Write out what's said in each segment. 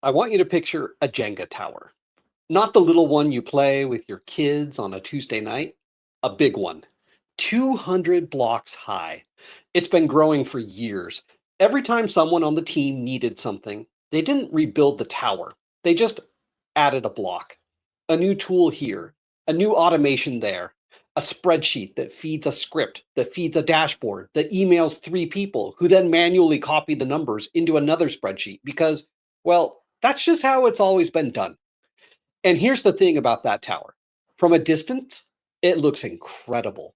I want you to picture a Jenga tower. Not the little one you play with your kids on a Tuesday night, a big one, 200 blocks high. It's been growing for years. Every time someone on the team needed something, they didn't rebuild the tower. They just added a block, a new tool here, a new automation there, a spreadsheet that feeds a script, that feeds a dashboard, that emails three people who then manually copy the numbers into another spreadsheet because, well, that's just how it's always been done. And here's the thing about that tower. From a distance, it looks incredible.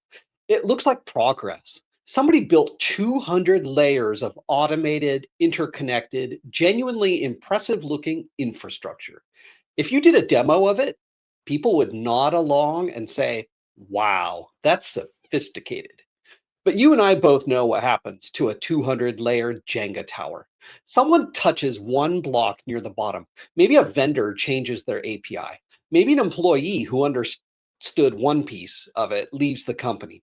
It looks like progress. Somebody built 200 layers of automated, interconnected, genuinely impressive looking infrastructure. If you did a demo of it, people would nod along and say, wow, that's sophisticated. But you and I both know what happens to a 200-layer Jenga tower. Someone touches one block near the bottom. Maybe a vendor changes their API. Maybe an employee who understood one piece of it leaves the company.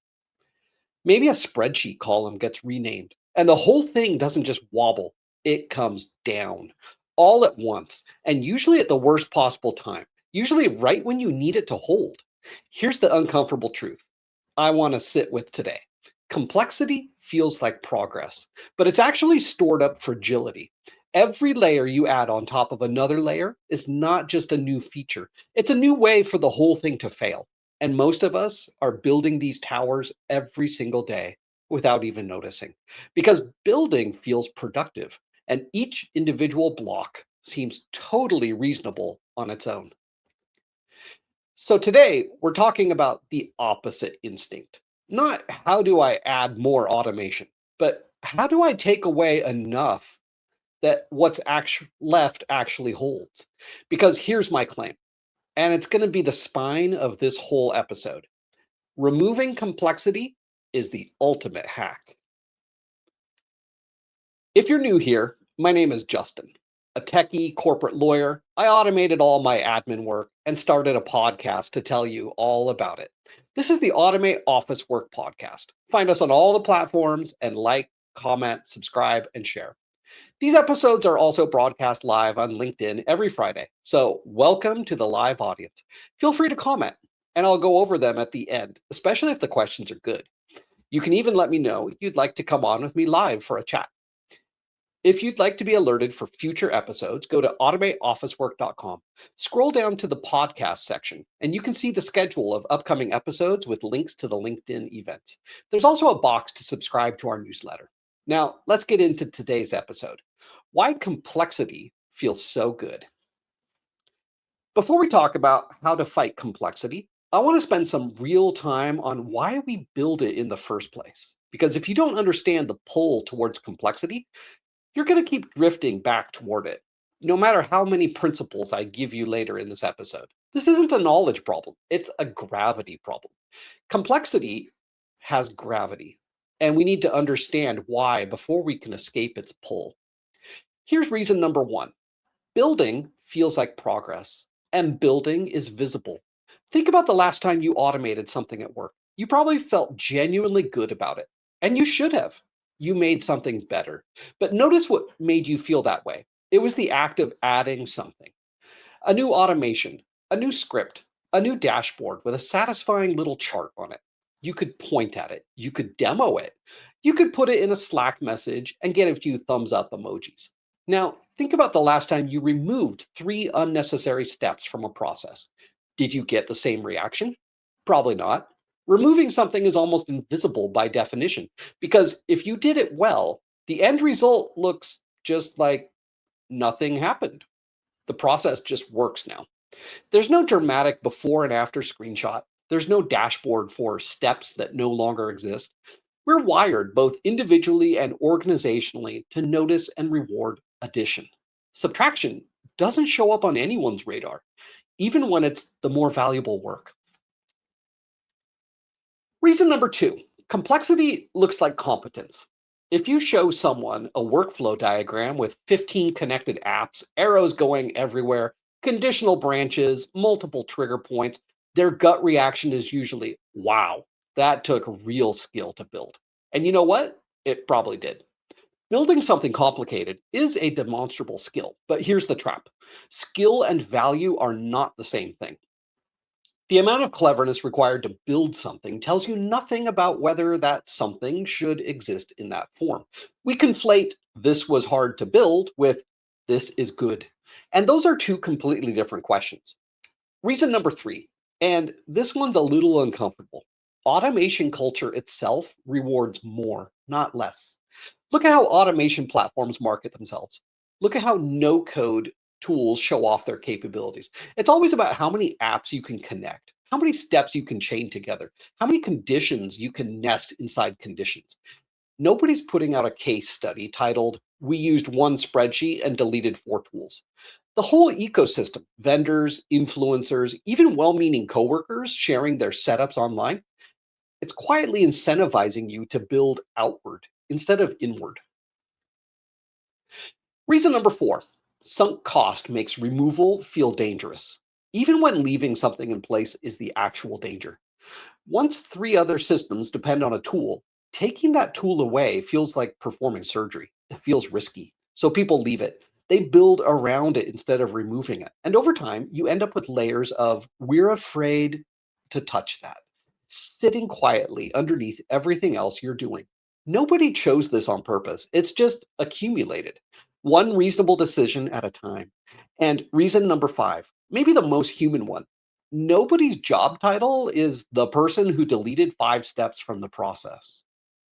Maybe a spreadsheet column gets renamed. And the whole thing doesn't just wobble, it comes down all at once, and usually at the worst possible time, usually right when you need it to hold. Here's the uncomfortable truth I want to sit with today. Complexity feels like progress, but it's actually stored up fragility. Every layer you add on top of another layer is not just a new feature, it's a new way for the whole thing to fail. And most of us are building these towers every single day without even noticing. Because building feels productive, and each individual block seems totally reasonable on its own. So today we're talking about the opposite instinct. Not how do I add more automation, but how do I take away enough that what's left actually holds? Because here's my claim, and it's going to be the spine of this whole episode. Removing complexity is the ultimate hack. If you're new here, my name is Justin, a techie corporate lawyer. I automated all my admin work and started a podcast to tell you all about it. This is the Automate Office Work Podcast. Find us on all the platforms and like, comment, subscribe, and share. These episodes are also broadcast live on LinkedIn every Friday. So welcome to the live audience. Feel free to comment and I'll go over them at the end, especially if the questions are good. You can even let me know you'd like to come on with me live for a chat. If you'd like to be alerted for future episodes, go to automateofficework.com. Scroll down to the podcast section, and you can see the schedule of upcoming episodes with links to the LinkedIn events. There's also a box to subscribe to our newsletter. Now, let's get into today's episode. Why complexity feels so good. Before we talk about how to fight complexity, I want to spend some real time on why we build it in the first place. Because if you don't understand the pull towards complexity, you're going to keep drifting back toward it, no matter how many principles I give you later in this episode. This isn't a knowledge problem, it's a gravity problem. Complexity has gravity, and we need to understand why before we can escape its pull. Here's reason number one. Building feels like progress, and building is visible. Think about the last time you automated something at work. You probably felt genuinely good about it, and you should have. You made something better. But notice what made you feel that way. It was the act of adding something. A new automation, a new script, a new dashboard with a satisfying little chart on it. You could point at it. You could demo it. You could put it in a Slack message and get a few thumbs up emojis. Now, think about the last time you removed 3 unnecessary steps from a process. Did you get the same reaction? Probably not. Removing something is almost invisible by definition, because if you did it well, the end result looks just like nothing happened. The process just works now. There's no dramatic before and after screenshot. There's no dashboard for steps that no longer exist. We're wired both individually and organizationally to notice and reward addition. Subtraction doesn't show up on anyone's radar, even when it's the more valuable work. Reason number 2, complexity looks like competence. If you show someone a workflow diagram with 15 connected apps, arrows going everywhere, conditional branches, multiple trigger points, their gut reaction is usually, wow, that took real skill to build. And you know what? It probably did. Building something complicated is a demonstrable skill, but here's the trap: skill and value are not the same thing. The amount of cleverness required to build something tells you nothing about whether that something should exist in that form. We conflate "this was hard to build" with "this is good." And those are two completely different questions. Reason number three, and this one's a little uncomfortable: automation culture itself rewards more, not less. Look at how automation platforms market themselves. Look at how no code tools show off their capabilities. It's always about how many apps you can connect, how many steps you can chain together, how many conditions you can nest inside conditions. Nobody's putting out a case study titled "We used one spreadsheet and deleted four tools." The whole ecosystem, vendors, influencers, even well meaning coworkers sharing their setups online, it's quietly incentivizing you to build outward instead of inward. Reason number four: sunk cost makes removal feel dangerous, even when leaving something in place is the actual danger. Once three other systems depend on a tool, taking that tool away feels like performing surgery. It feels risky. So people leave it. They build around it instead of removing it. And over time, you end up with layers of "we're afraid to touch that" sitting quietly underneath everything else you're doing. Nobody chose this on purpose. It's just accumulated, one reasonable decision at a time. And reason number five, maybe the most human one: nobody's job title is the person who deleted five steps from the process.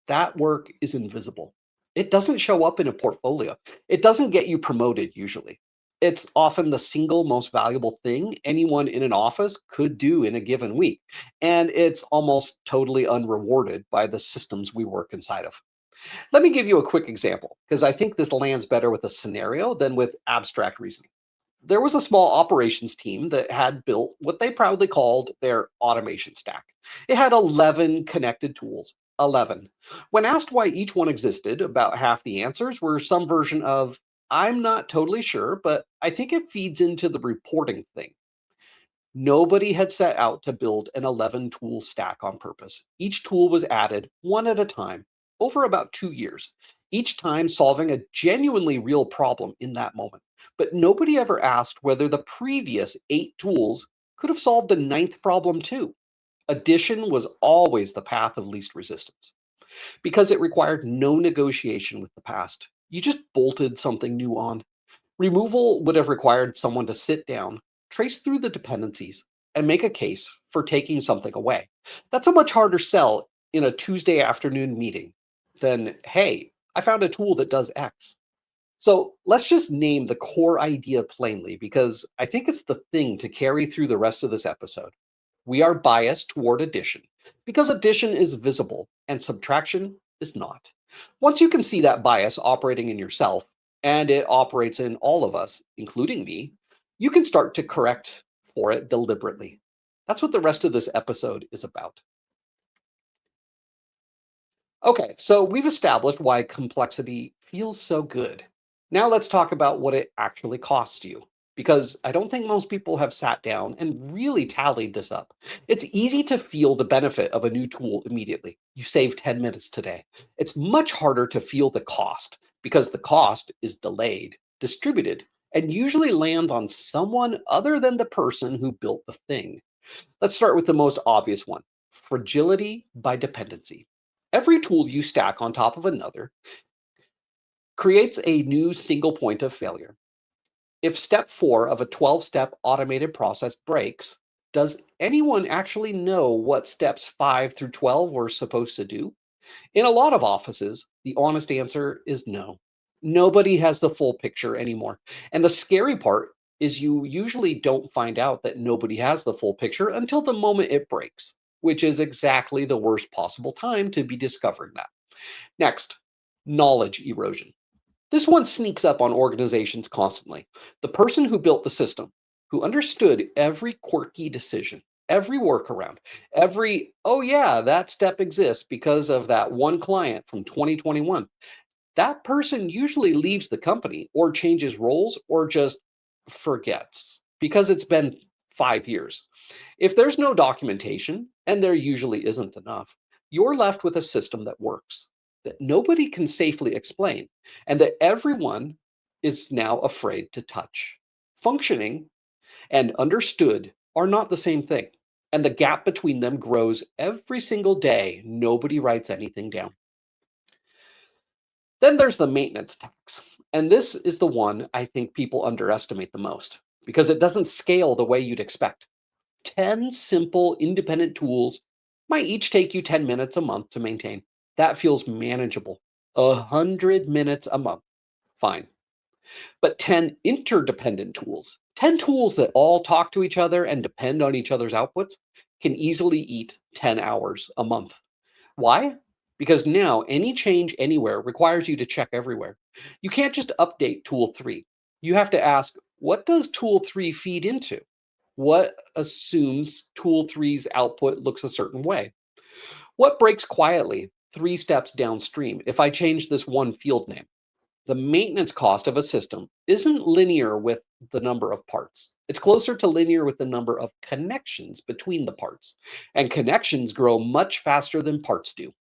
That work is invisible. It doesn't show up in a portfolio. It doesn't get you promoted usually. It's often the single most valuable thing anyone in an office could do in a given week. And it's almost totally unrewarded by the systems we work inside of. Let me give you a quick example, because I think this lands better with a scenario than with abstract reasoning. There was a small operations team that had built what they proudly called their automation stack. It had 11 connected tools. 11. When asked why each one existed, about half the answers were some version of, "I'm not totally sure, but I think it feeds into the reporting thing." Nobody had set out to build an 11 tool stack on purpose. Each tool was added one at a time over about 2 years, each time solving a genuinely real problem in that moment. But nobody ever asked whether the previous eight tools could have solved the ninth problem too. Addition was always the path of least resistance because it required no negotiation with the past. You just bolted something new on. Removal would have required someone to sit down, trace through the dependencies, and make a case for taking something away. That's a much harder sell in a Tuesday afternoon meeting than, "Hey, I found a tool that does X." So let's just name the core idea plainly, because I think it's the thing to carry through the rest of this episode. We are biased toward addition because addition is visible and subtraction is not. Once you can see that bias operating in yourself, and it operates in all of us, including me, you can start to correct for it deliberately. That's what the rest of this episode is about. Okay, so we've established why complexity feels so good. Now let's talk about what it actually costs you, because I don't think most people have sat down and really tallied this up. It's easy to feel the benefit of a new tool immediately. You saved 10 minutes today. It's much harder to feel the cost, because the cost is delayed, distributed, and usually lands on someone other than the person who built the thing. Let's start with the most obvious one: fragility by dependency. Every tool you stack on top of another creates a new single point of failure. If step four of a 12-step automated process breaks, does anyone actually know what steps 5 through 12 were supposed to do? In a lot of offices, the honest answer is no. Nobody has the full picture anymore. And the scary part is you usually don't find out that nobody has the full picture until the moment it breaks, which is exactly the worst possible time to be discovering that. Next, knowledge erosion. This one sneaks up on organizations constantly. The person who built the system, who understood every quirky decision, every workaround, every, "oh yeah, that step exists because of that one client from 2021," that person usually leaves the company or changes roles or just forgets because it's been 5 years. If there's no documentation, and there usually isn't enough, you're left with a system that works. that nobody can safely explain and that everyone is now afraid to touch. Functioning and understood are not the same thing, and the gap between them grows every single day. Nobody writes anything down. Then there's the maintenance tax. And this is the one I think people underestimate the most because it doesn't scale the way you'd expect. 10 simple independent tools might each take you 10 minutes a month to maintain. That feels manageable. 100 minutes a month. Fine. But 10 interdependent tools, 10 tools that all talk to each other and depend on each other's outputs, can easily eat 10 hours a month. Why? Because now any change anywhere requires you to check everywhere. You can't just update tool 3. You have to ask, what does tool 3 feed into? What assumes tool 3's output looks a certain way? What breaks quietly 3 steps downstream if I change this one field name? The maintenance cost of a system isn't linear with the number of parts. It's closer to linear with the number of connections between the parts. And connections grow much faster than parts do.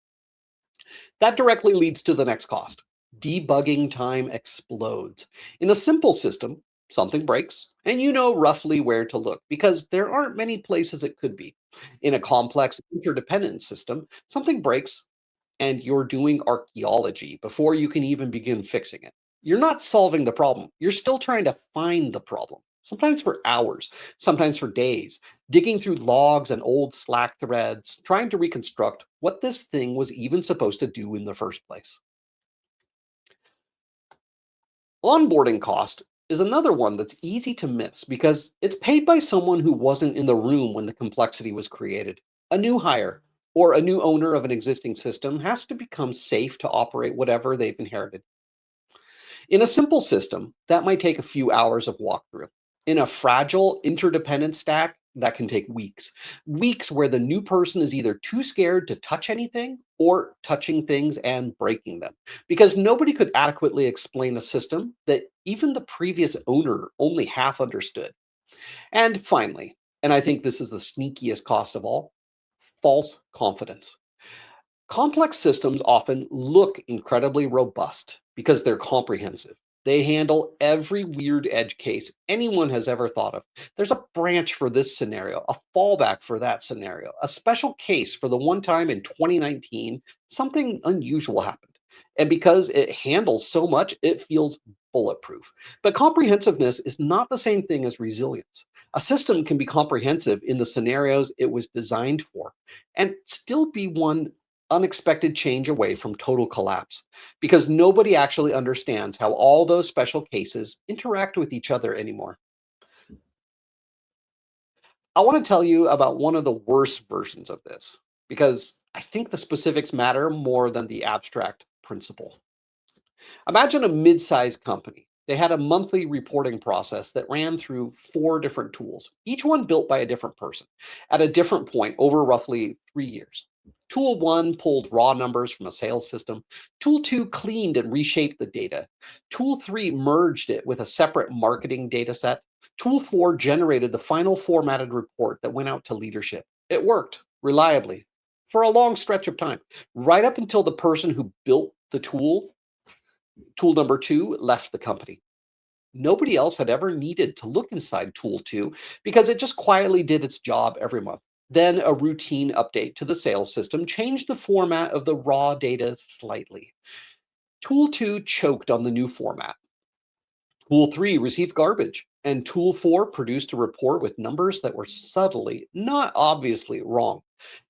That directly leads to the next cost. Debugging time explodes. In a simple system, something breaks, and you know roughly where to look because there aren't many places it could be. In a complex interdependent system, something breaks and you're doing archaeology before you can even begin fixing it. You're not solving the problem. You're still trying to find the problem, sometimes for hours, sometimes for days, digging through logs and old Slack threads, trying to reconstruct what this thing was even supposed to do in the first place. Onboarding cost is another one that's easy to miss because it's paid by someone who wasn't in the room when the complexity was created. A new hire or a new owner of an existing system has to become safe to operate whatever they've inherited. In a simple system, that might take a few hours of walkthrough. In a fragile, interdependent stack, that can take weeks. Weeks where the new person is either too scared to touch anything or touching things and breaking them. Because nobody could adequately explain a system that even the previous owner only half understood. And finally, and I think this is the sneakiest cost of all, false confidence. Complex systems often look incredibly robust because they're comprehensive. They handle every weird edge case anyone has ever thought of. There's a branch for this scenario, a fallback for that scenario, a special case for the one time in 2019 something unusual happened. And because it handles so much, it feels bulletproof. But comprehensiveness is not the same thing as resilience. A system can be comprehensive in the scenarios it was designed for and still be one unexpected change away from total collapse because nobody actually understands how all those special cases interact with each other anymore. I want to tell you about one of the worst versions of this because I think the specifics matter more than the abstract principle. Imagine a mid sized company. They had a monthly reporting process that ran through 4 different tools, each one built by a different person at a different point over roughly 3 years. Tool 1 pulled raw numbers from a sales system. Tool 2 cleaned and reshaped the data. Tool 3 merged it with a separate marketing data set. Tool 4 generated the final formatted report that went out to leadership. It worked reliably for a long stretch of time, right up until the person who built the tool number 2, left the company. Nobody else had ever needed to look inside tool 2 because it just quietly did its job every month. Then a routine update to the sales system changed the format of the raw data slightly. Tool 2 choked on the new format. Tool 3 received garbage, and Tool 4 produced a report with numbers that were subtly, not obviously, wrong.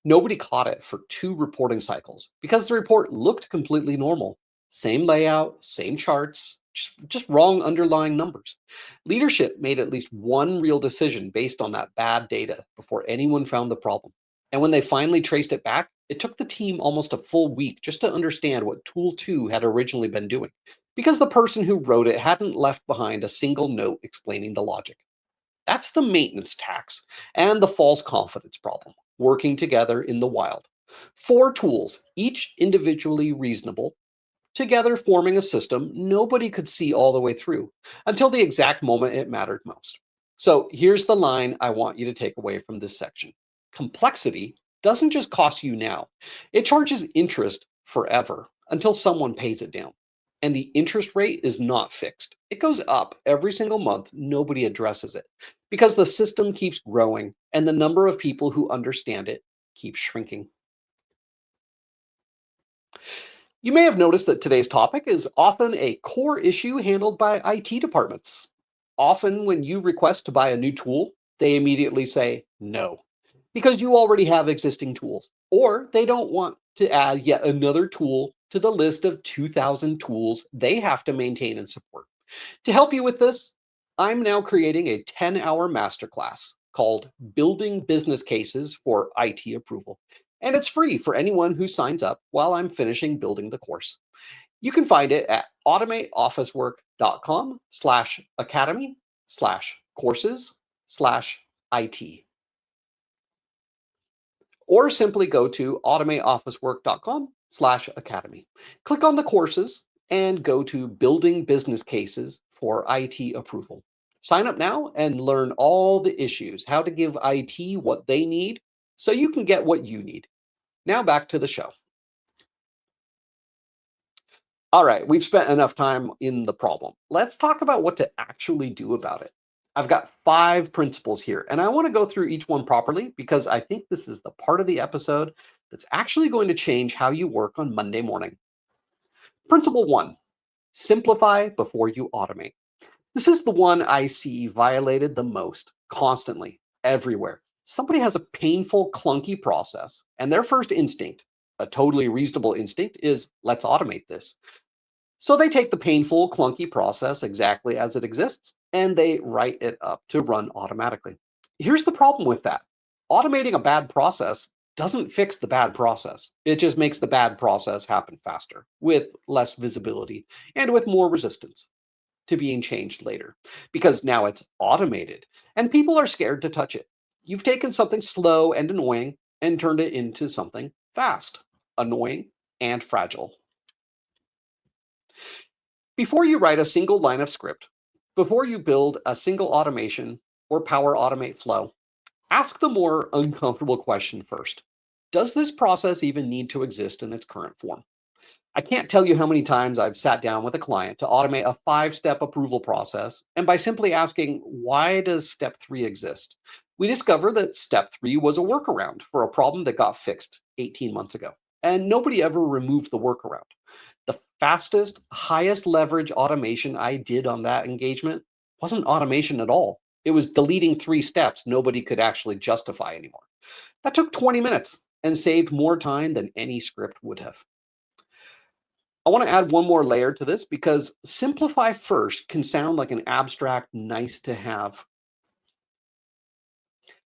Nobody caught it for 2 reporting cycles because the report looked completely normal. Same layout, same charts, just wrong underlying numbers. Leadership made at least one real decision based on that bad data before anyone found the problem. And when they finally traced it back, it took the team almost a full week just to understand what Tool 2 had originally been doing because the person who wrote it hadn't left behind a single note explaining the logic. That's the maintenance tax and the false confidence problem working together in the wild. 4 tools, each individually reasonable, together forming a system nobody could see all the way through until the exact moment it mattered most. So here's the line I want you to take away from this section. Complexity doesn't just cost you now, it charges interest forever. until someone pays it down. And the interest rate is not fixed. It goes up every single month. Nobody addresses it because the system keeps growing and the number of people who understand it keeps shrinking. You may have noticed that today's topic is often a core issue handled by IT departments. Often, when you request to buy a new tool, they immediately say no because you already have existing tools, or they don't want to add yet another tool to the list of 2,000 tools they have to maintain and support. To help you with this, I'm now creating a 10-hour masterclass called Building Business Cases for IT Approval. And it's free for anyone who signs up while I'm finishing building the course. You can find it at automateofficework.com/academy/courses/IT. Or simply go to automateofficework.com/academy. Click on the courses and go to Building Business Cases for IT Approval. Sign up now and learn all the issues, how to give IT what they need so you can get what you need. Now back to the show. All right, we've spent enough time in the problem. Let's talk about what to actually do about it. I've got 5 principles here, and I want to go through each one properly because I think this is the part of the episode that's actually going to change how you work on Monday morning. Principle 1, simplify before you automate. This is the one I see violated the most, constantly, everywhere. Somebody has a painful, clunky process, and their first instinct, a totally reasonable instinct, is let's automate this. So they take the painful, clunky process exactly as it exists, and they write it up to run automatically. Here's the problem with that. Automating a bad process doesn't fix the bad process. It just makes the bad process happen faster, with less visibility, and with more resistance to being changed later, because now it's automated, and people are scared to touch it. You've taken something slow and annoying and turned it into something fast, annoying, and fragile. Before you write a single line of script, before you build a single automation or Power Automate flow, ask the more uncomfortable question first. Does this process even need to exist in its current form? I can't tell you how many times I've sat down with a client to automate a 5-step approval process, and by simply asking, why does step 3 exist? We discover that step 3 was a workaround for a problem that got fixed 18 months ago, and nobody ever removed the workaround. The fastest, highest leverage automation I did on that engagement wasn't automation at all. It was deleting 3 steps nobody could actually justify anymore. That took 20 minutes and saved more time than any script would have. I want to add one more layer to this because simplify first can sound like an abstract, nice to have,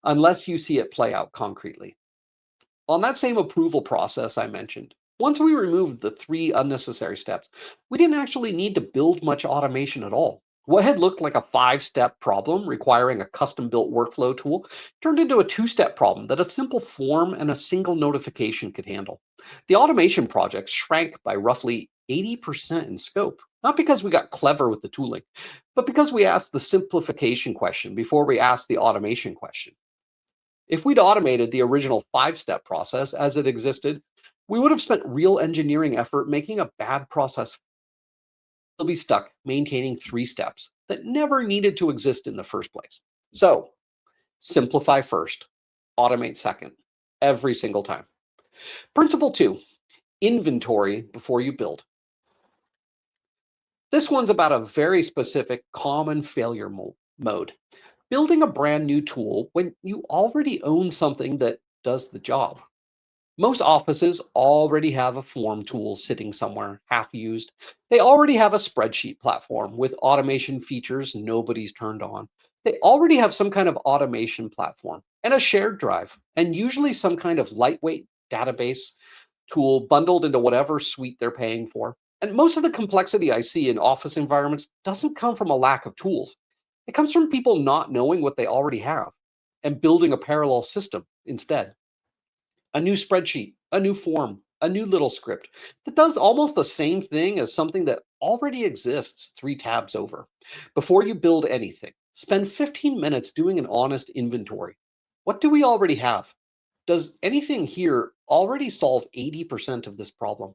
unless you see it play out concretely. On that same approval process I mentioned, once we removed the 3 unnecessary steps, we didn't actually need to build much automation at all. What had looked like a 5-step problem requiring a custom-built workflow tool turned into a 2-step problem that a simple form and a single notification could handle. The automation project shrank by roughly 80% in scope, not because we got clever with the tooling, but because we asked the simplification question before we asked the automation question. If we'd automated the original 5-step process as it existed, we would have spent real engineering effort making a bad process. We'll be stuck maintaining 3 steps that never needed to exist in the first place. So, simplify first, automate second, every single time. Principle 2, inventory before you build. This one's about a very specific common failure mode. Building a brand new tool when you already own something that does the job. Most offices already have a form tool sitting somewhere half used. They already have a spreadsheet platform with automation features nobody's turned on. They already have some kind of automation platform and a shared drive, and usually some kind of lightweight database tool bundled into whatever suite they're paying for. And most of the complexity I see in office environments doesn't come from a lack of tools. It comes from people not knowing what they already have and building a parallel system instead. A new spreadsheet, a new form, a new little script that does almost the same thing as something that already exists 3 tabs over. Before you build anything, spend 15 minutes doing an honest inventory. What do we already have? Does anything here already solve 80% of this problem.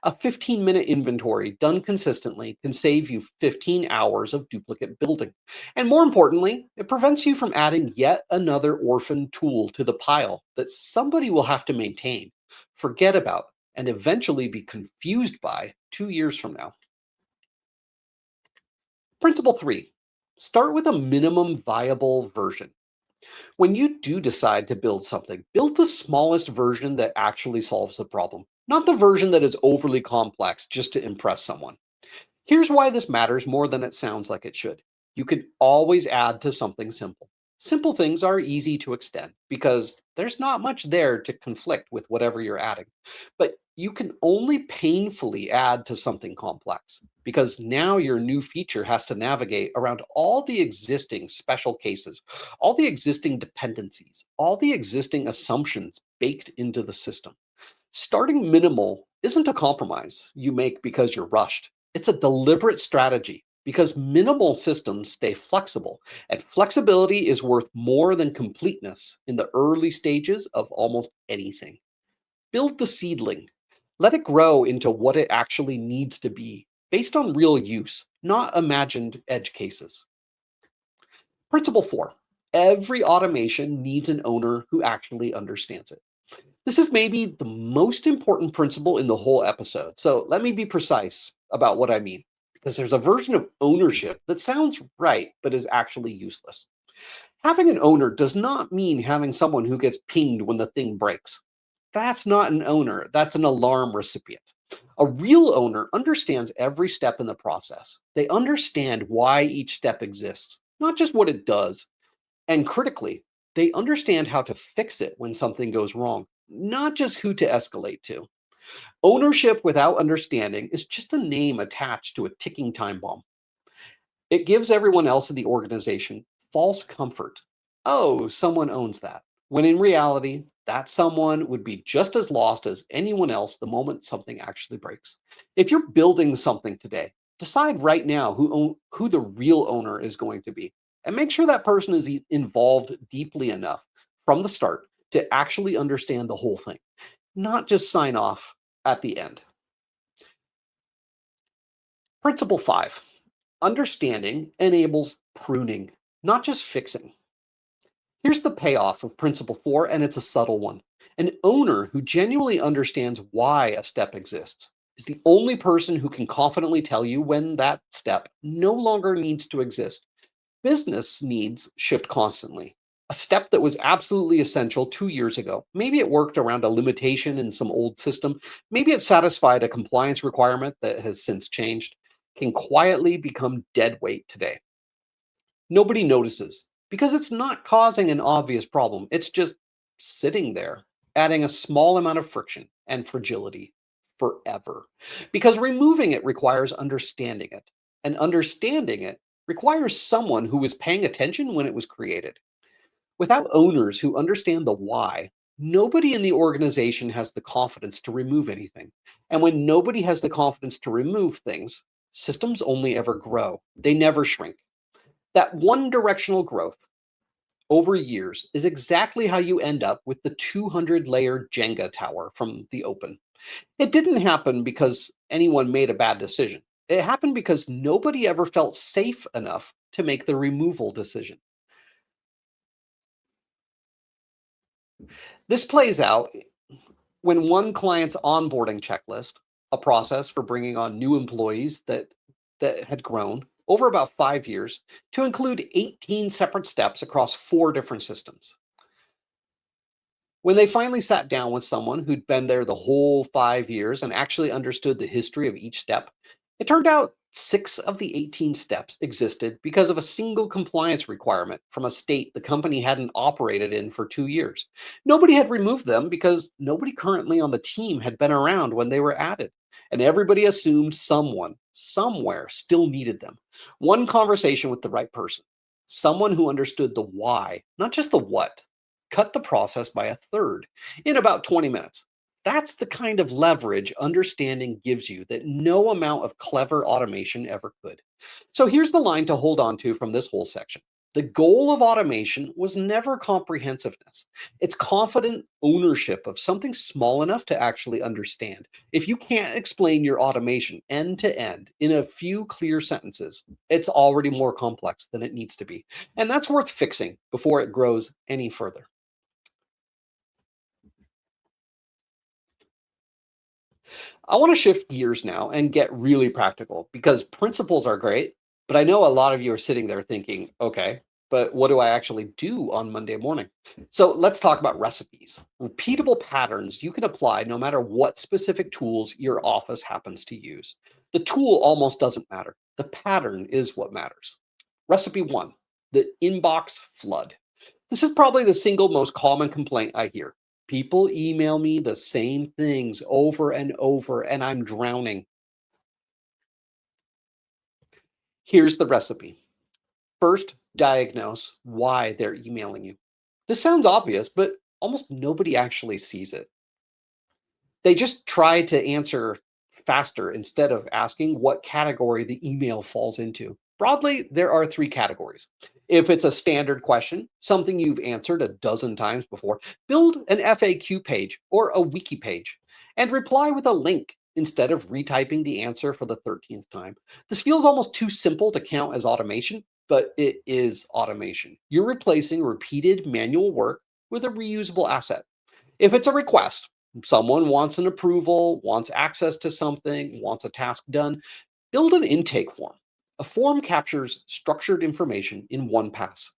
A 15-minute inventory done consistently can save you 15 hours of duplicate building. And more importantly, it prevents you from adding yet another orphan tool to the pile that somebody will have to maintain, forget about, and eventually be confused by 2 years from now. Principle three, start with a minimum viable version. When you do decide to build something, build the smallest version that actually solves the problem, not the version that is overly complex just to impress someone. Here's why this matters more than it sounds like it should. You can always add to something simple. Simple things are easy to extend because there's not much there to conflict with whatever you're adding. But you can only painfully add to something complex because now your new feature has to navigate around all the existing special cases, all the existing dependencies, all the existing assumptions baked into the system. Starting minimal isn't a compromise you make because you're rushed. It's a deliberate strategy because minimal systems stay flexible, and flexibility is worth more than completeness in the early stages of almost anything. Build the seedling. Let it grow into what it actually needs to be, based on real use, not imagined edge cases. Principle four, every automation needs an owner who actually understands it. This is maybe the most important principle in the whole episode. So let me be precise about what I mean, because there's a version of ownership that sounds right, but is actually useless. Having an owner does not mean having someone who gets pinged when the thing breaks. That's not an owner, that's an alarm recipient. A real owner understands every step in the process. They understand why each step exists, not just what it does. And critically, they understand how to fix it when something goes wrong, not just who to escalate to. Ownership without understanding is just a name attached to a ticking time bomb. It gives everyone else in the organization false comfort. Oh, someone owns that. When in reality, that someone would be just as lost as anyone else the moment something actually breaks. If you're building something today, decide right now who the real owner is going to be. And make sure that person is involved deeply enough from the start to actually understand the whole thing, not just sign off at the end. Principle five, understanding enables pruning, not just fixing. Here's the payoff of principle four, and it's a subtle one. An owner who genuinely understands why a step exists is the only person who can confidently tell you when that step no longer needs to exist. Business needs shift constantly. A step that was absolutely essential 2 years ago, maybe it worked around a limitation in some old system, maybe it satisfied a compliance requirement that has since changed, can quietly become dead weight today. Nobody notices because it's not causing an obvious problem. It's just sitting there, adding a small amount of friction and fragility forever. Because removing it requires understanding it, and understanding it requires someone who was paying attention when it was created. Without owners who understand the why, nobody in the organization has the confidence to remove anything. And when nobody has the confidence to remove things, systems only ever grow, they never shrink. That one directional growth over years is exactly how you end up with the 200 layer Jenga tower from the open. It didn't happen because anyone made a bad decision. It happened because nobody ever felt safe enough to make the removal decision. This plays out when one client's onboarding checklist, a process for bringing on new employees that had grown over about 5 years to include 18 separate steps across four different systems. When they finally sat down with someone who'd been there the whole 5 years and actually understood the history of each step, it turned out six of the 18 steps existed because of a single compliance requirement from a state the company hadn't operated in for 2 years. Nobody had removed them because nobody currently on the team had been around when they were added. And everybody assumed someone, somewhere, still needed them. One conversation with the right person, someone who understood the why, not just the what, cut the process by a third in about 20 minutes. That's the kind of leverage understanding gives you that no amount of clever automation ever could. So here's the line to hold on to from this whole section. The goal of automation was never comprehensiveness. It's confident ownership of something small enough to actually understand. If you can't explain your automation end to end in a few clear sentences, it's already more complex than it needs to be. And that's worth fixing before it grows any further. I want to shift gears now and get really practical because principles are great, but I know a lot of you are sitting there thinking, okay, but what do I actually do on Monday morning? So let's talk about recipes. Repeatable patterns you can apply no matter what specific tools your office happens to use. The tool almost doesn't matter. The pattern is what matters. Recipe one, the inbox flood. This is probably the single most common complaint I hear. People email me the same things over and over, and I'm drowning. Here's the recipe. First, diagnose why they're emailing you. This sounds obvious, but almost nobody actually sees it. They just try to answer faster instead of asking what category the email falls into. Broadly, there are three categories. If it's a standard question, something you've answered a dozen times before, build an FAQ page or a wiki page and reply with a link instead of retyping the answer for the 13th time. This feels almost too simple to count as automation, but it is automation. You're replacing repeated manual work with a reusable asset. If it's a request, someone wants an approval, wants access to something, wants a task done, build an intake form. A form captures structured information in one pass.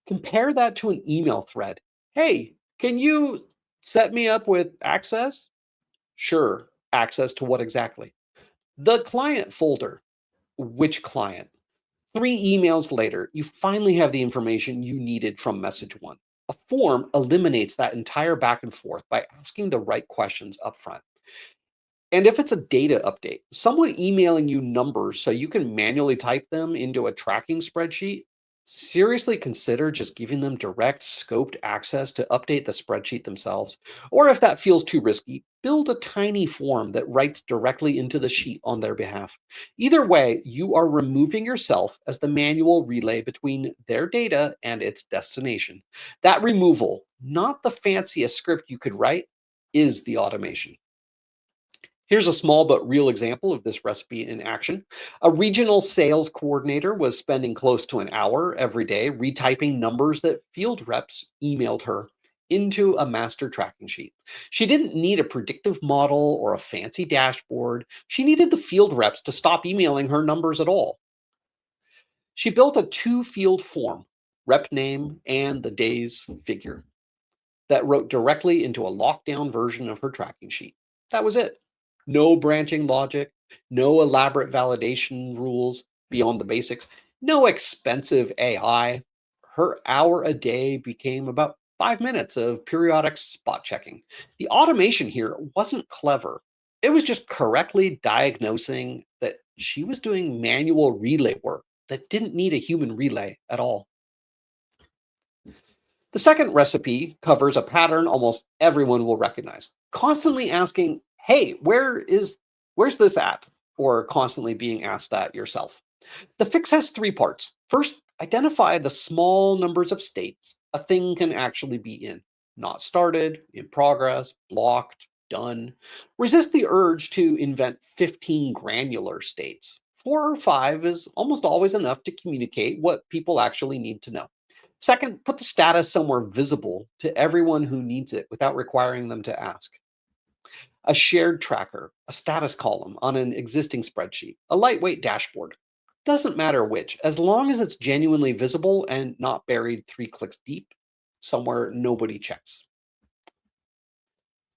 Compare that to an email thread. Hey, can you set me up with access? Sure. Access to what exactly? The client folder. Which client? Three emails later, you finally have the information you needed from message one. A form eliminates that entire back and forth by asking the right questions up front. And if it's a data update, someone emailing you numbers so you can manually type them into a tracking spreadsheet, seriously consider just giving them direct scoped access to update the spreadsheet themselves. Or if that feels too risky, build a tiny form that writes directly into the sheet on their behalf. Either way, you are removing yourself as the manual relay between their data and its destination. That removal, not the fanciest script you could write, is the automation. Here's a small but real example of this recipe in action. A regional sales coordinator was spending close to an hour every day retyping numbers that field reps emailed her into a master tracking sheet. She didn't need a predictive model or a fancy dashboard. She needed the field reps to stop emailing her numbers at all. She built a two-field form, rep name and the day's figure, that wrote directly into a lockdown version of her tracking sheet. That was it. No branching logic, no elaborate validation rules beyond the basics, no expensive AI. Her hour a day became about 5 minutes of periodic spot checking. The automation here wasn't clever. It was just correctly diagnosing that she was doing manual relay work that didn't need a human relay at all. The second recipe covers a pattern almost everyone will recognize. Constantly asking, "Hey, where's this at?" or constantly being asked that yourself. The fix has three parts. First, identify the small numbers of states a thing can actually be in. Not started, in progress, blocked, done. Resist the urge to invent 15 granular states. Four or five is almost always enough to communicate what people actually need to know. Second, put the status somewhere visible to everyone who needs it without requiring them to ask. A shared tracker, a status column on an existing spreadsheet, a lightweight dashboard. Doesn't matter which, as long as it's genuinely visible and not buried 3 clicks deep somewhere nobody checks.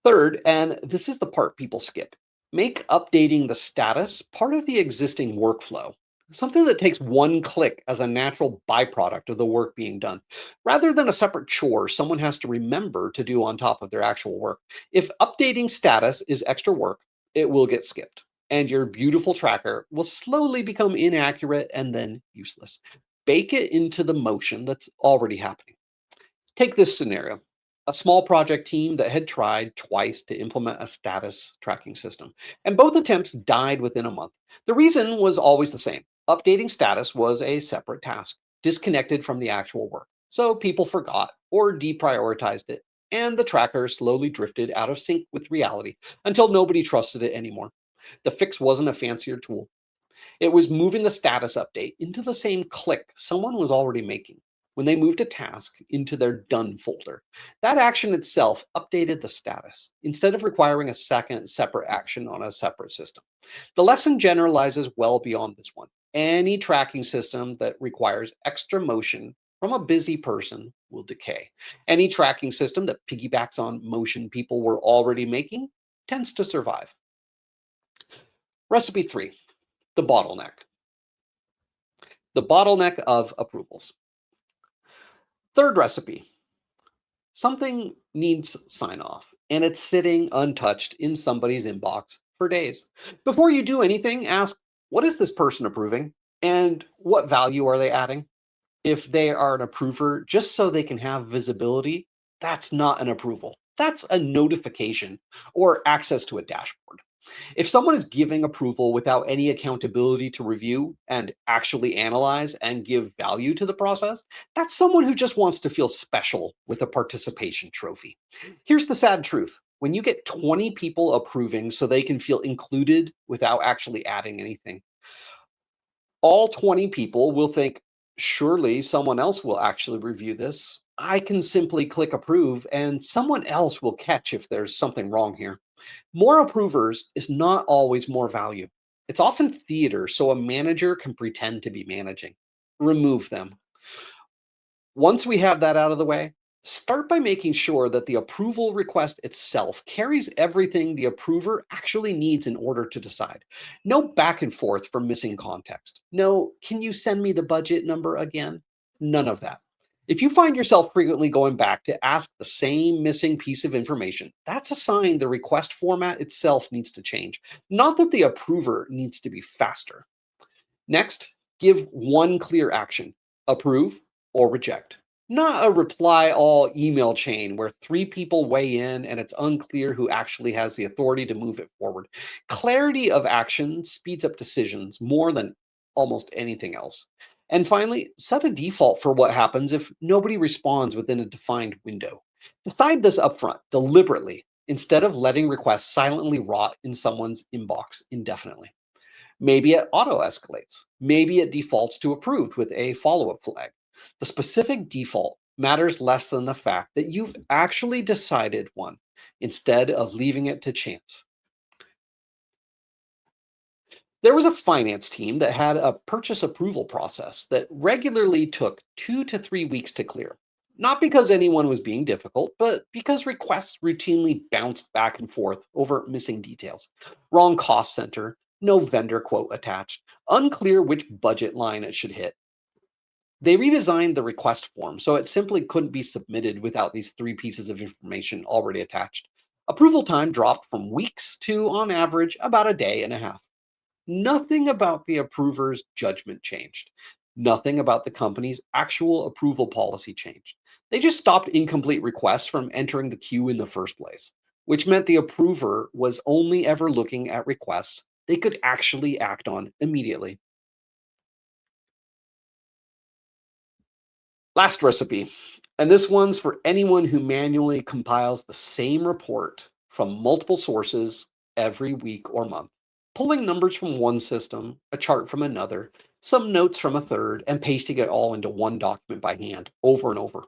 Third, and this is the part people skip, make updating the status part of the existing workflow. Something that takes one click as a natural byproduct of the work being done, rather than a separate chore someone has to remember to do on top of their actual work. If updating status is extra work, it will get skipped, and your beautiful tracker will slowly become inaccurate and then useless. Bake it into the motion that's already happening. Take this scenario: a small project team that had tried twice to implement a status tracking system, and both attempts died within a month. The reason was always the same: updating status was a separate task. disconnected from the actual work. So people forgot or deprioritized it, and the tracker slowly drifted out of sync with reality until nobody trusted it anymore. The fix wasn't a fancier tool. It was moving the status update into the same click someone was already making. When they moved a task into their done folder, that action itself updated the status instead of requiring a second separate action on a separate system. The lesson generalizes well beyond this one. Any tracking system that requires extra motion from a busy person will decay. Any tracking system that piggybacks on motion people were already making tends to survive. Recipe 3, the bottleneck. The bottleneck of approvals. Third recipe, something needs sign off and it's sitting untouched in somebody's inbox for days. Before you do anything, ask, what is this person approving and what value are they adding? If they are an approver just so they can have visibility, that's not an approval. That's a notification or access to a dashboard. If someone is giving approval without any accountability to review and actually analyze and give value to the process, that's someone who just wants to feel special with a participation trophy. Here's the sad truth. When you get 20 people approving so they can feel included without actually adding anything, all 20 people will think, surely someone else will actually review this. I can simply click approve and someone else will catch if there's something wrong here. More approvers is not always more value. It's often theater, so a manager can pretend to be managing. Remove them. Once we have that out of the way, start by making sure that the approval request itself carries everything the approver actually needs in order to decide. No back and forth for missing context. No, can you send me the budget number again? None of that. If you find yourself frequently going back to ask the same missing piece of information, that's a sign the request format itself needs to change, not that the approver needs to be faster. Next, give one clear action: approve or reject. Not a reply all email chain where three people weigh in and it's unclear who actually has the authority to move it forward. Clarity of action speeds up decisions more than almost anything else. And finally, set a default for what happens if nobody responds within a defined window. Decide this upfront, deliberately, instead of letting requests silently rot in someone's inbox indefinitely. Maybe it auto escalates. Maybe it defaults to approved with a follow up flag. The specific default matters less than the fact that you've actually decided one instead of leaving it to chance. There was a finance team that had a purchase approval process that regularly took 2 to 3 weeks to clear. Not because anyone was being difficult, but because requests routinely bounced back and forth over missing details. Wrong cost center, no vendor quote attached, unclear which budget line it should hit. They redesigned the request form so it simply couldn't be submitted without these three pieces of information already attached. Approval time dropped from weeks to, on average, about a day and a half. Nothing about the approver's judgment changed. Nothing about the company's actual approval policy changed. They just stopped incomplete requests from entering the queue in the first place, which meant the approver was only ever looking at requests they could actually act on immediately. Last recipe, and this one's for anyone who manually compiles the same report from multiple sources every week or month, pulling numbers from one system, a chart from another, some notes from a third, and pasting it all into one document by hand over and over.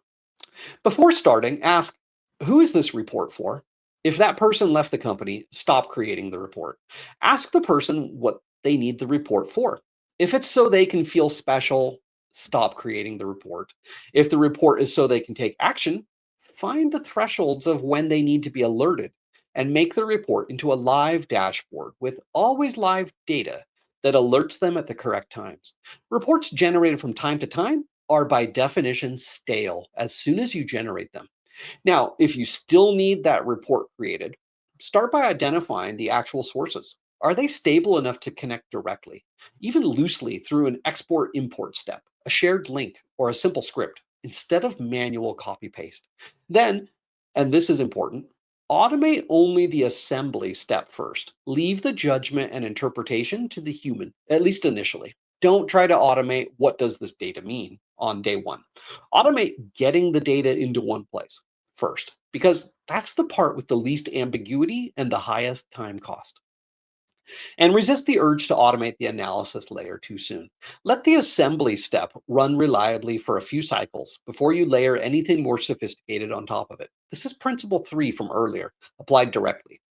Before starting, ask, who is this report for? If that person left the company, stop creating the report. Ask the person what they need the report for. If it's so they can feel special, stop creating the report. If the report is so they can take action, find the thresholds of when they need to be alerted and make the report into a live dashboard with always live data that alerts them at the correct times. Reports generated from time to time are by definition stale as soon as you generate them. Now, if you still need that report created, start by identifying the actual sources. Are they stable enough to connect directly, even loosely through an export import step, a shared link, or a simple script, instead of manual copy paste? Then, and this is important, automate only the assembly step first. Leave the judgment and interpretation to the human, at least initially. Don't try to automate what does this data mean on day one. Automate getting the data into one place first, because that's the part with the least ambiguity and the highest time cost. And resist the urge to automate the analysis layer too soon. Let the assembly step run reliably for a few cycles before you layer anything more sophisticated on top of it. This is principle 3 from earlier, applied directly.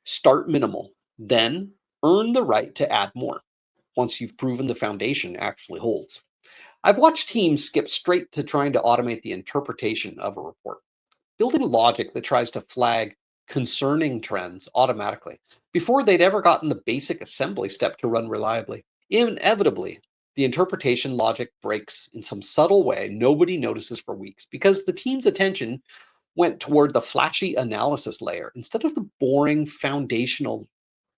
Start minimal, then earn the right to add more once you've proven the foundation actually holds. I've watched teams skip straight to trying to automate the interpretation of a report, building logic that tries to flag concerning trends automatically before they'd ever gotten the basic assembly step to run reliably. Inevitably, the interpretation logic breaks in some subtle way nobody notices for weeks because the team's attention went toward the flashy analysis layer instead of the boring foundational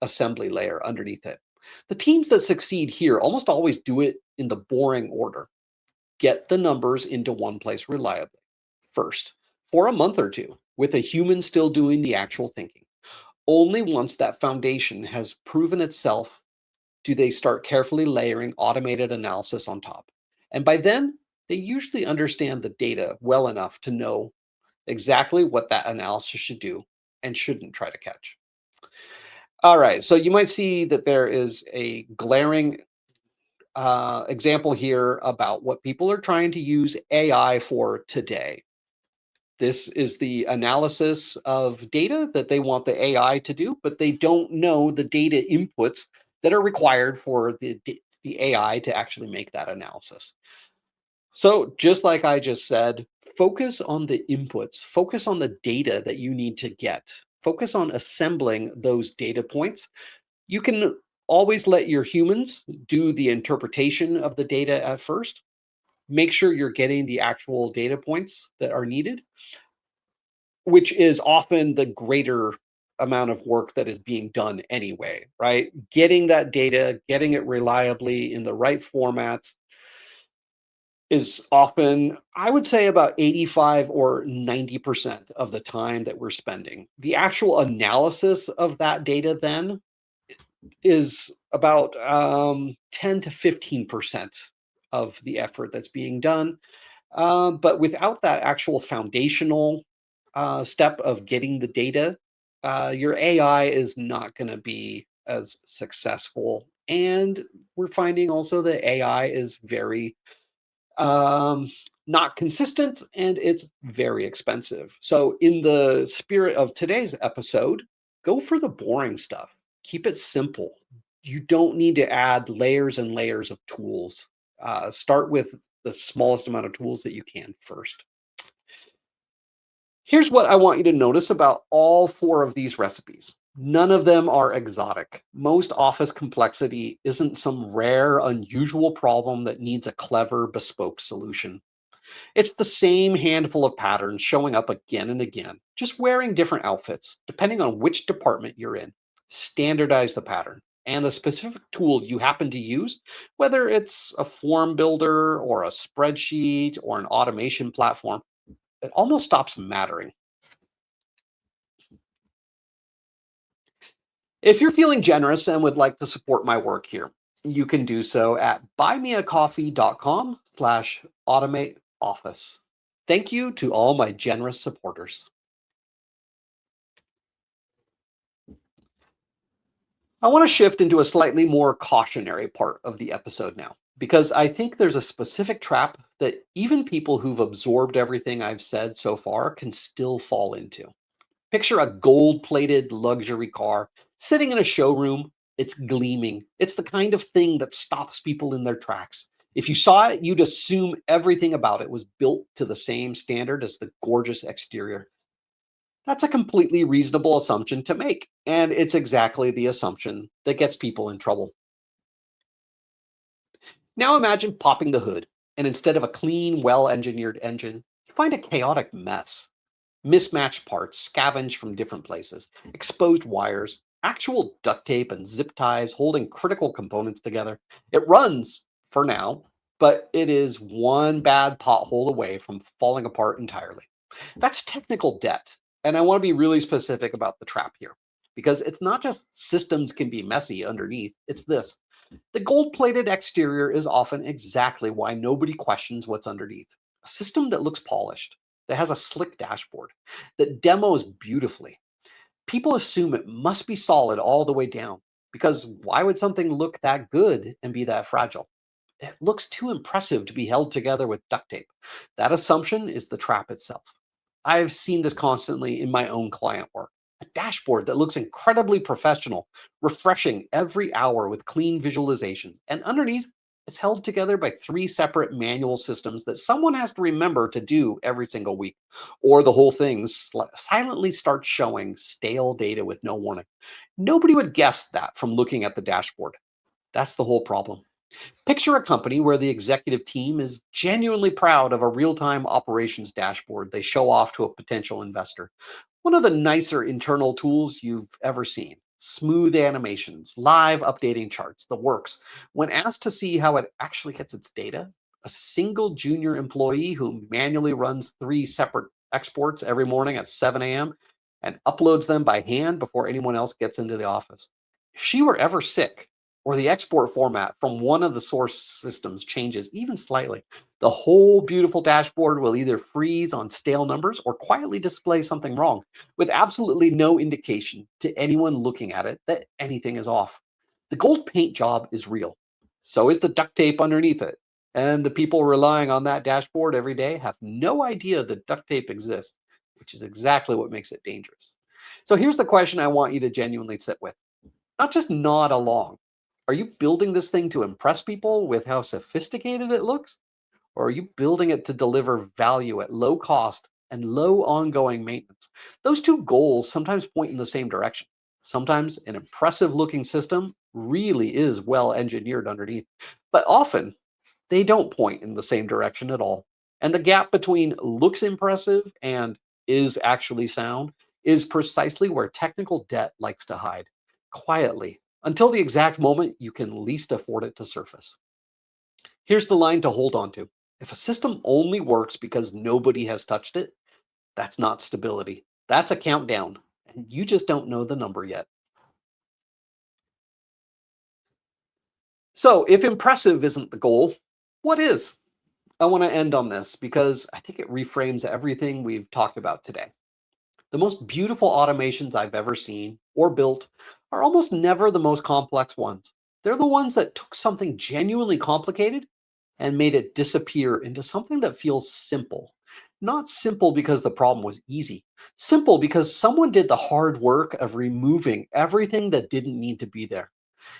assembly layer underneath it. The teams that succeed here almost always do it in the boring order. Get the numbers into one place reliably first for a month or two, with a human still doing the actual thinking. Only once that foundation has proven itself do they start carefully layering automated analysis on top. And by then, they usually understand the data well enough to know exactly what that analysis should do and shouldn't try to catch. All right, so you might see that there is a glaring example here about what people are trying to use AI for today. This is the analysis of data that they want the AI to do, but they don't know the data inputs that are required for the AI to actually make that analysis. So, just like I just said, focus on the inputs, focus on the data that you need to get, focus on assembling those data points. You can always let your humans do the interpretation of the data at first. Make sure you're getting the actual data points that are needed, which is often the greater amount of work that is being done anyway, right? Getting that data, getting it reliably in the right formats is often, I would say, about 85 or 90% of the time that we're spending. The actual analysis of that data then is about 10 to 15% of the effort that's being done. But without that actual foundational step of getting the data, your AI is not going to be as successful. And we're finding also that AI is very um, not consistent and it's very expensive. So, in the spirit of today's episode, go for the boring stuff. Keep it simple. You don't need to add layers and layers of tools. Start with the smallest amount of tools that you can first. Here's what I want you to notice about all four of these recipes. None of them are exotic. Most office complexity isn't some rare, unusual problem that needs a clever, bespoke solution. It's the same handful of patterns showing up again and again, just wearing different outfits, depending on which department you're in. Standardize the pattern and the specific tool you happen to use, whether it's a form builder or a spreadsheet or an automation platform, it almost stops mattering. If you're feeling generous and would like to support my work here, you can do so at buymeacoffee.com/automate office. Thank you to all my generous supporters. I want to shift into a slightly more cautionary part of the episode now, because I think there's a specific trap that even people who've absorbed everything I've said so far can still fall into. Picture a gold plated luxury car sitting in a showroom. It's gleaming. It's the kind of thing that stops people in their tracks. If you saw it, you'd assume everything about it was built to the same standard as the gorgeous exterior. That's a completely reasonable assumption to make, and it's exactly the assumption that gets people in trouble. Now imagine popping the hood, and instead of a clean, well engineered engine, you find a chaotic mess. Mismatched parts scavenged from different places, exposed wires, actual duct tape and zip ties holding critical components together. It runs for now, but it is one bad pothole away from falling apart entirely. That's technical debt. And I want to be really specific about the trap here because it's not just systems can be messy underneath, it's this. The gold plated exterior is often exactly why nobody questions what's underneath. A system that looks polished, that has a slick dashboard, that demos beautifully. People assume it must be solid all the way down, because why would something look that good and be that fragile? It looks too impressive to be held together with duct tape. That assumption is the trap itself. I've seen this constantly in my own client work. A dashboard that looks incredibly professional, refreshing every hour with clean visualizations, and underneath, it's held together by three separate manual systems that someone has to remember to do every single week, or the whole thing silently starts showing stale data with no warning. Nobody would guess that from looking at the dashboard. That's the whole problem. Picture a company where the executive team is genuinely proud of a real time operations dashboard they show off to a potential investor. One of the nicer internal tools you've ever seen. Smooth animations, live updating charts, the works. When asked to see how it actually gets its data, a single junior employee who manually runs three separate exports every morning at 7 a.m. and uploads them by hand before anyone else gets into the office. If she were ever sick, or the export format from one of the source systems changes even slightly, the whole beautiful dashboard will either freeze on stale numbers or quietly display something wrong, with absolutely no indication to anyone looking at it that anything is off. The gold paint job is real. So is the duct tape underneath it. And the people relying on that dashboard every day have no idea that duct tape exists, which is exactly what makes it dangerous. So here's the question I want you to genuinely sit with, not just nod along. Are you building this thing to impress people with how sophisticated it looks? Or are you building it to deliver value at low cost and low ongoing maintenance? Those two goals sometimes point in the same direction. Sometimes an impressive looking system really is well engineered underneath, but often they don't point in the same direction at all. And the gap between looks impressive and is actually sound is precisely where technical debt likes to hide, quietly, until the exact moment you can least afford it to surface. Here's the line to hold on to. If a system only works because nobody has touched it, that's not stability. That's a countdown, and you just don't know the number yet. So, if impressive isn't the goal, what is? I want to end on this because I think it reframes everything we've talked about today. The most beautiful automations I've ever seen or built are almost never the most complex ones. They're the ones that took something genuinely complicated and made it disappear into something that feels simple. Not simple because the problem was easy, simple because someone did the hard work of removing everything that didn't need to be there.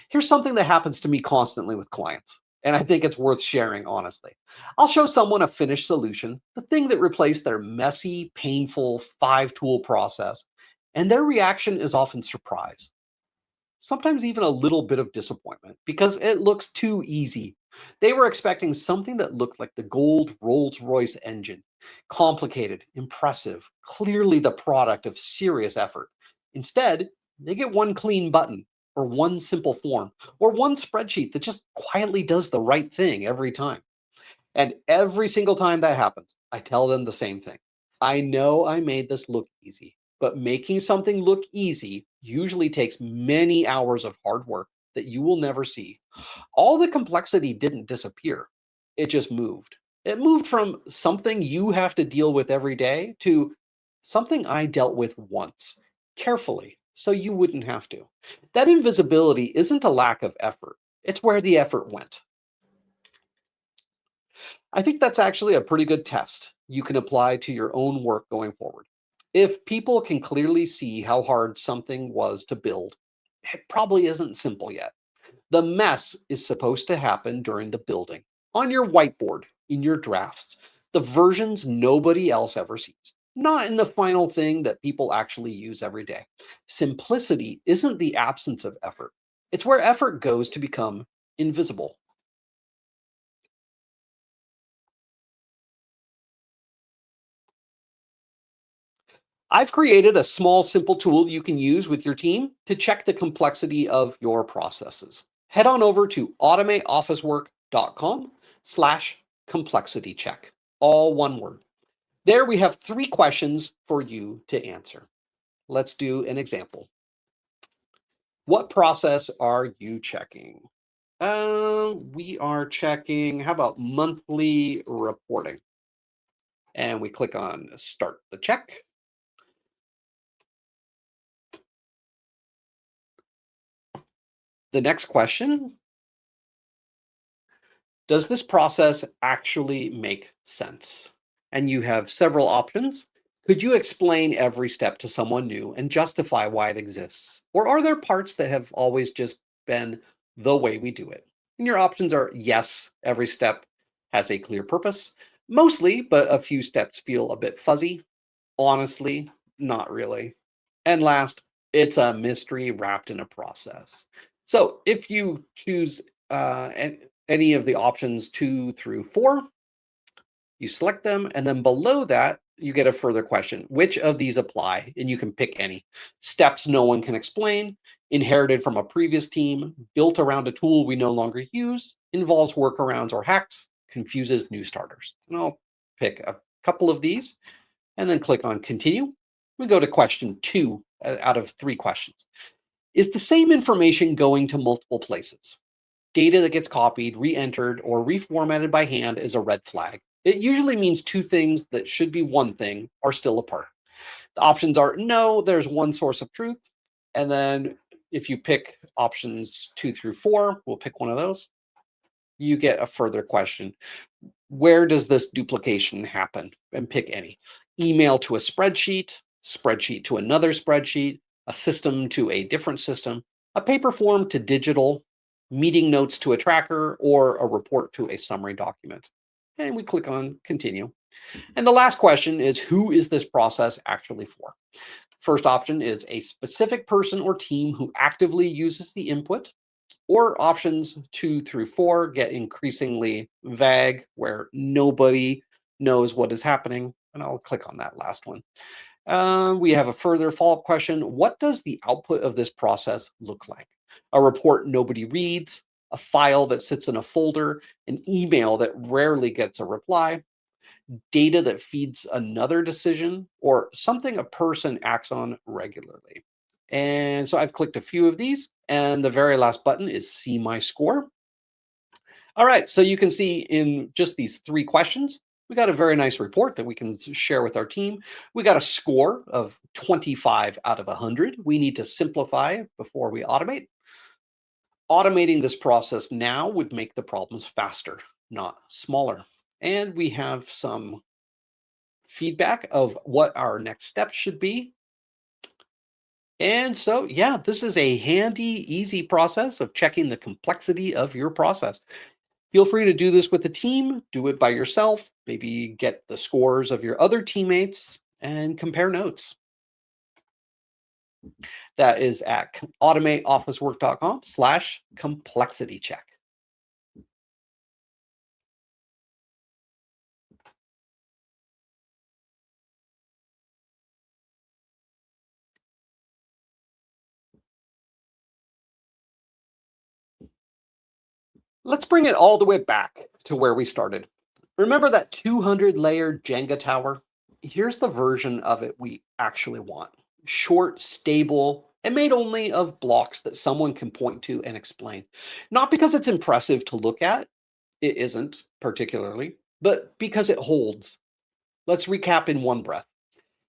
Here's something that happens to me constantly with clients, and I think it's worth sharing honestly. I'll show someone a finished solution, the thing that replaced their messy, painful five tool process, and their reaction is often surprise. Sometimes even a little bit of disappointment because it looks too easy. They were expecting something that looked like the gold Rolls Royce engine, complicated, impressive, clearly the product of serious effort. Instead, they get one clean button, or one simple form, or one spreadsheet that just quietly does the right thing every time. And every single time that happens, I tell them the same thing. I know I made this look easy, but making something look easy usually takes many hours of hard work that you will never see. All the complexity didn't disappear, it just moved. It moved from something you have to deal with every day to something I dealt with once, carefully, so you wouldn't have to. That invisibility isn't a lack of effort, it's where the effort went. I think that's actually a pretty good test you can apply to your own work going forward. If people can clearly see how hard something was to build, it probably isn't simple yet. The mess is supposed to happen during the building, on your whiteboard, in your drafts, the versions nobody else ever sees, not in the final thing that people actually use every day. Simplicity isn't the absence of effort, it's where effort goes to become invisible. I've created a small, simple tool you can use with your team to check the complexity of your processes. Head on over to automateofficework.com slash complexity check, all one word. There we have three questions for you to answer. Let's do an example. What process are you checking? We are checking, how about monthly reporting? And we click on start the check. The next question, does this process actually make sense? And you have several options. Could you explain every step to someone new and justify why it exists? Or are there parts that have always just been the way we do it? And your options are yes, every step has a clear purpose. Mostly, but a few steps feel a bit fuzzy. Honestly, not really. And last, it's a mystery wrapped in a process. So if you choose any of the options 2 through 4, you select them, and then below that, you get a further question. Which of these apply? And you can pick any. Steps no one can explain, inherited from a previous team, built around a tool we no longer use, involves workarounds or hacks, confuses new starters. And I'll pick a couple of these and then click on continue. We go to question 2 out of 3 questions. Is the same information going to multiple places? Data that gets copied, re-entered, or reformatted by hand is a red flag. It usually means two things that should be one thing are still apart. The options are no, there's one source of truth. And then if you pick options 2 through 4, we'll pick one of those. You get a further question. Where does this duplication happen? And pick any. Email to a spreadsheet, spreadsheet to another spreadsheet, a system to a different system, a paper form to digital, meeting notes to a tracker, or a report to a summary document. And we click on continue. And the last question is, who is this process actually for? First option is a specific person or team who actively uses the input, or options 2 through 4 get increasingly vague, where nobody knows what is happening. And I'll click on that last one. We have a further follow-up question. What does the output of this process look like? A report nobody reads, a file that sits in a folder, an email that rarely gets a reply, data that feeds another decision, or something a person acts on regularly. And so I've clicked a few of these, and the very last button is see my score. All right, so you can see in just these 3 questions, we got a very nice report that we can share with our team. We got a score of 25 out of 100. We need to simplify before we automate. Automating this process now would make the problems faster, not smaller. And we have some feedback of what our next steps should be. And so, yeah, this is a handy, easy process of checking the complexity of your process. Feel free to do this with a team, do it by yourself, maybe get the scores of your other teammates and compare notes. That is at automateofficework.com/complexity check. Let's bring it all the way back to where we started. Remember that 200 layer Jenga tower? Here's the version of it we actually want: short, stable, and made only of blocks that someone can point to and explain. Not because it's impressive to look at, it isn't particularly, but because it holds. Let's recap in one breath.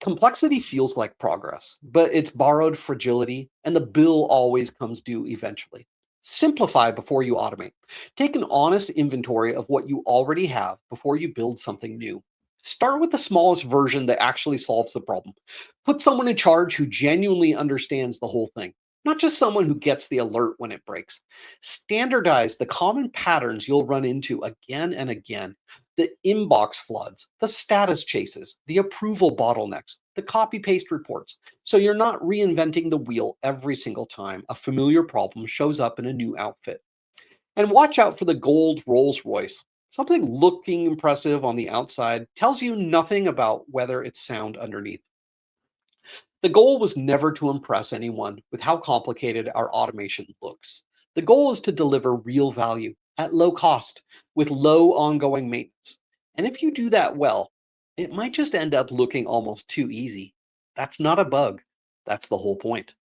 Complexity feels like progress, but it's borrowed fragility, and the bill always comes due eventually. Simplify before you automate. Take an honest inventory of what you already have before you build something new. Start with the smallest version that actually solves the problem. Put someone in charge who genuinely understands the whole thing, not just someone who gets the alert when it breaks. Standardize the common patterns you'll run into again and again: the inbox floods, the status chases, the approval bottlenecks, the copy paste reports. So you're not reinventing the wheel every single time a familiar problem shows up in a new outfit. And watch out for the gold Rolls Royce. Something looking impressive on the outside tells you nothing about whether it's sound underneath. The goal was never to impress anyone with how complicated our automation looks. The goal is to deliver real value at low cost with low ongoing maintenance. And if you do that well, it might just end up looking almost too easy. That's not a bug. That's the whole point.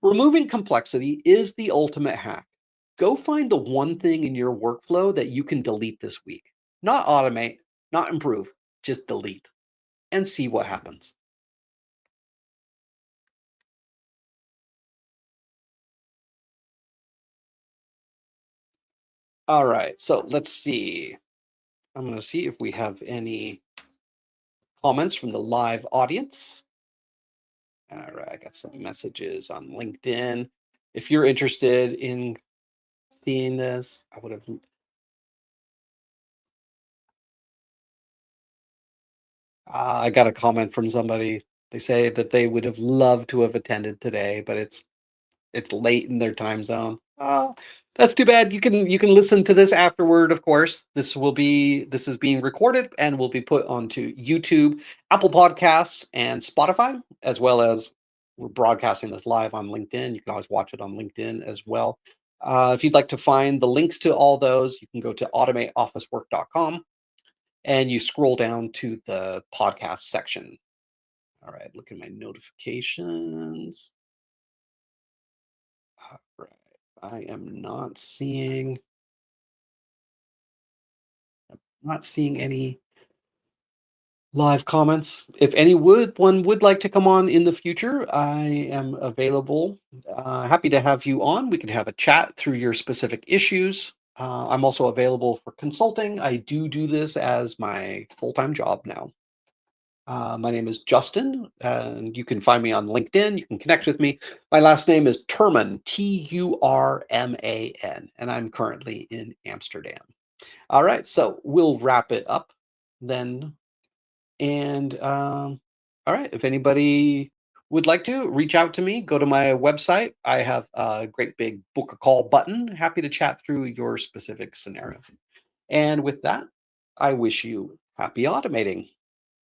Removing complexity is the ultimate hack. Go find the one thing in your workflow that you can delete this week. Not automate, not improve, just delete and see what happens. All right, so let's see. I'm going to see if we have any comments from the live audience. All right, I got some messages on LinkedIn. If you're interested in seeing this, I would have. I got a comment from somebody. They say that they would have loved to have attended today, but it's late in their time zone. Oh, that's too bad. You can listen to this afterward, of course. This is being recorded and will be put onto YouTube, Apple Podcasts, and Spotify, as well as we're broadcasting this live on LinkedIn. You can always watch it on LinkedIn as well. If you'd like to find the links to all those, you can go to automateofficework.com and you scroll down to the podcast section. All right, look at my notifications. All right. I am not seeing any live comments. If any would like to come on in the future, I am available. Happy to have you on. We can have a chat through your specific issues. I'm also available for consulting. I do this as my full-time job now. My name is Justin, and you can find me on LinkedIn. You can connect with me. My last name is Turman, Turman, and I'm currently in Amsterdam. All right, so we'll wrap it up then. And all right, if anybody would like to reach out to me, go to my website. I have a great big book a call button. Happy to chat through your specific scenarios. And with that, I wish you happy automating.